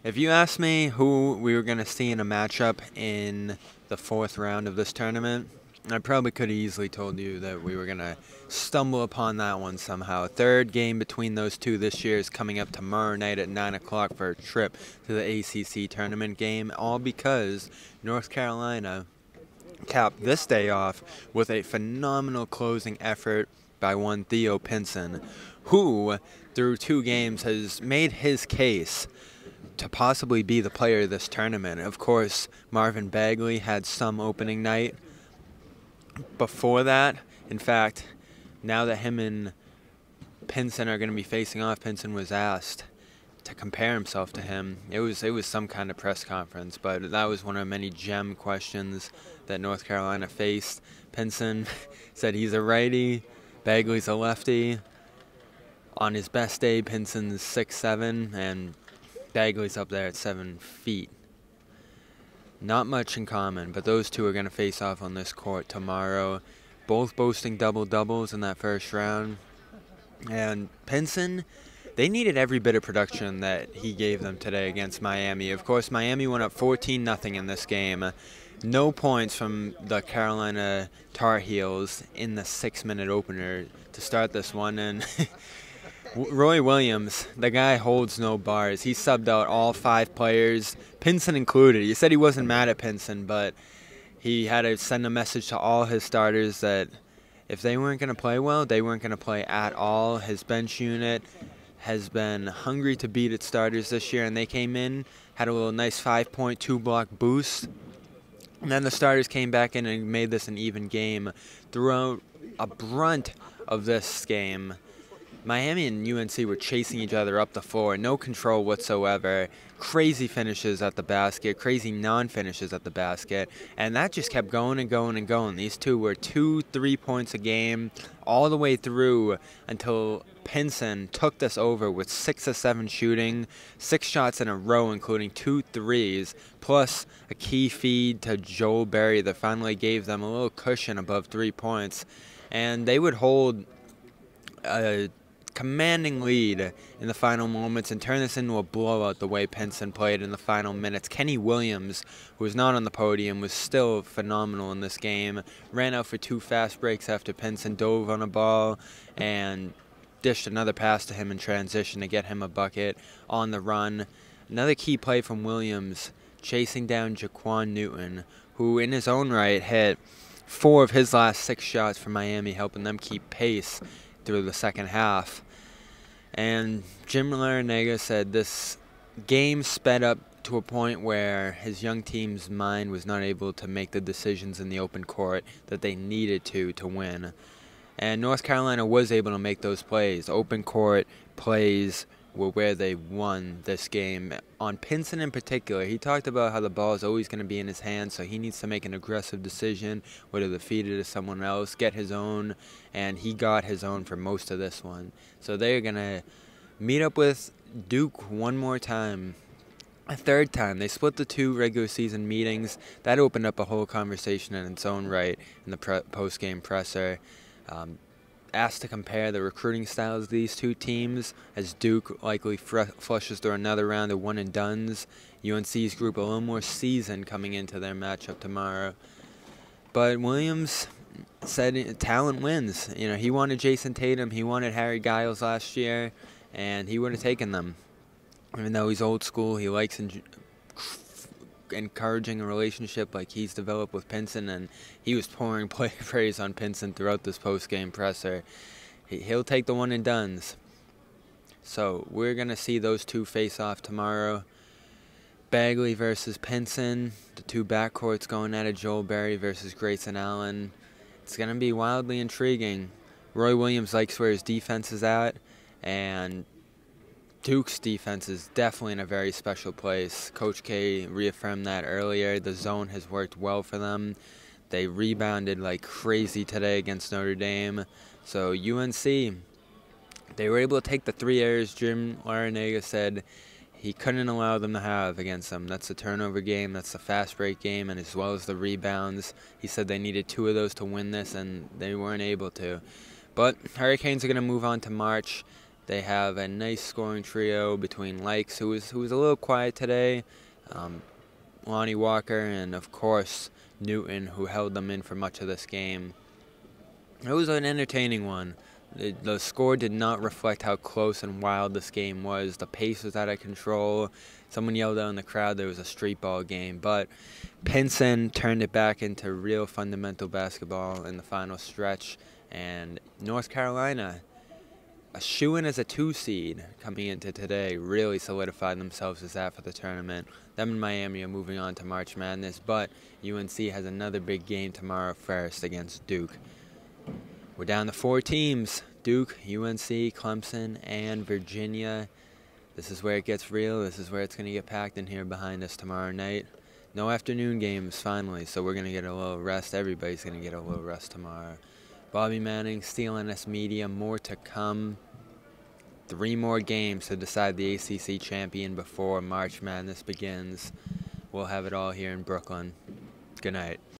If you asked me who we were going to see in a matchup in the fourth round of this tournament, I probably could have easily told you that we were going to stumble upon that one somehow. Third game between those two this year is coming up tomorrow night at 9 o'clock for a trip to the ACC Tournament game, all because North Carolina capped this day off with a phenomenal closing effort by one Theo Pinson, who, through two games, has made his case to possibly be the player of this tournament. Of course, Marvin Bagley had some opening night before that. In fact, now that him and Pinson are going to be facing off, Pinson was asked to compare himself to him. It was some kind of press conference, but that was one of many gem questions that North Carolina faced. Pinson said he's a righty, Bagley's a lefty. On his best day, Pinson's 6'7", and Bagley's up there at 7 feet. Not much in common, but those two are going to face off on this court tomorrow, both boasting double-doubles in that first round. And Pinson, they needed every bit of production that he gave them today against Miami. Of course, Miami went up 14-0 in this game. No points from the Carolina Tar Heels in the 6-minute opener to start this one. And Roy Williams, the guy holds no bars. He subbed out all 5 players, Pinson included. He said he wasn't mad at Pinson, but he had to send a message to all his starters that if they weren't going to play well, they weren't going to play at all. His bench unit has been hungry to beat its starters this year, and they came in, had a little nice 5.2 block boost. And then the starters came back in and made this an even game. Throughout a brunt of this game, Miami and UNC were chasing each other up the floor, no control whatsoever, crazy finishes at the basket, crazy non-finishes at the basket, and that just kept going and going and going. These two were 2-3 points a game all the way through until Pinson took this over with 6 of 7 shooting, 6 shots in a row, including 2 threes, plus a key feed to Joel Berry that finally gave them a little cushion above 3 points, and they would hold a commanding lead in the final moments and turn this into a blowout the way Pinson played in the final minutes. Kenny Williams, who was not on the podium, was still phenomenal in this game. Ran out for 2 fast breaks after Pinson dove on a ball and dished another pass to him in transition to get him a bucket on the run. Another key play from Williams, chasing down Jaquan Newton, who in his own right hit 4 of his last 6 shots for Miami, helping them keep pace through the second half. And Jim Larinaga said this game sped up to a point where his young team's mind was not able to make the decisions in the open court that they needed to win. And North Carolina was able to make those plays. Open court plays were where they won this game. On Pinson in particular, he talked about how the ball is always going to be in his hands, so he needs to make an aggressive decision, whether to feed it to someone else, get his own, and he got his own for most of this one. So they're going to meet up with Duke one more time. A third time. They split the 2 regular season meetings. That opened up a whole conversation in its own right in the post-game presser. Asked to compare the recruiting styles of these 2 teams, as Duke likely flushes through another round of one-and-dones. UNC's group a little more seasoned coming into their matchup tomorrow. But Williams said talent wins. You know, he wanted Jason Tatum, he wanted Harry Giles last year, and he would have taken them. Even though he's old school, he likes encouraging a relationship like he's developed with Pinson, and he was pouring praise on Pinson throughout this post-game presser. He'll take the one-and-dones. So we're going to see those 2 face off tomorrow. Bagley versus Pinson, the 2 backcourts going at it, Joel Berry versus Grayson Allen. It's going to be wildly intriguing. Roy Williams likes where his defense is at, and Duke's defense is definitely in a very special place. Coach K reaffirmed that earlier. The zone has worked well for them. They rebounded like crazy today against Notre Dame. So UNC, they were able to take the 3 errors Jim Larinaga said he couldn't allow them to have against them. That's the turnover game, that's the fast break game, and as well as the rebounds. He said they needed 2 of those to win this, and they weren't able to. But Hurricanes are going to move on to March. They have a nice scoring trio between Likes, who was a little quiet today, Lonnie Walker, and of course Newton, who held them in for much of this game. It was an entertaining one. The score did not reflect how close and wild this game was. The pace was out of control. Someone yelled out in the crowd there was a street ball game, but Pinson turned it back into real fundamental basketball in the final stretch, and North Carolina, a shoo-in as a 2 seed coming into today, really solidified themselves as that for the tournament. Them and Miami are moving on to March Madness, but UNC has another big game tomorrow first against Duke. We're down to 4 teams: Duke, UNC, Clemson, and Virginia. This is where it gets real. This is where it's going to get packed in here behind us tomorrow night. No afternoon games, finally, so we're going to get a little rest. Everybody's going to get a little rest tomorrow. Bobby Manning, CLNS Media, more to come. 3 more games to decide the ACC champion before March Madness begins. We'll have it all here in Brooklyn. Good night.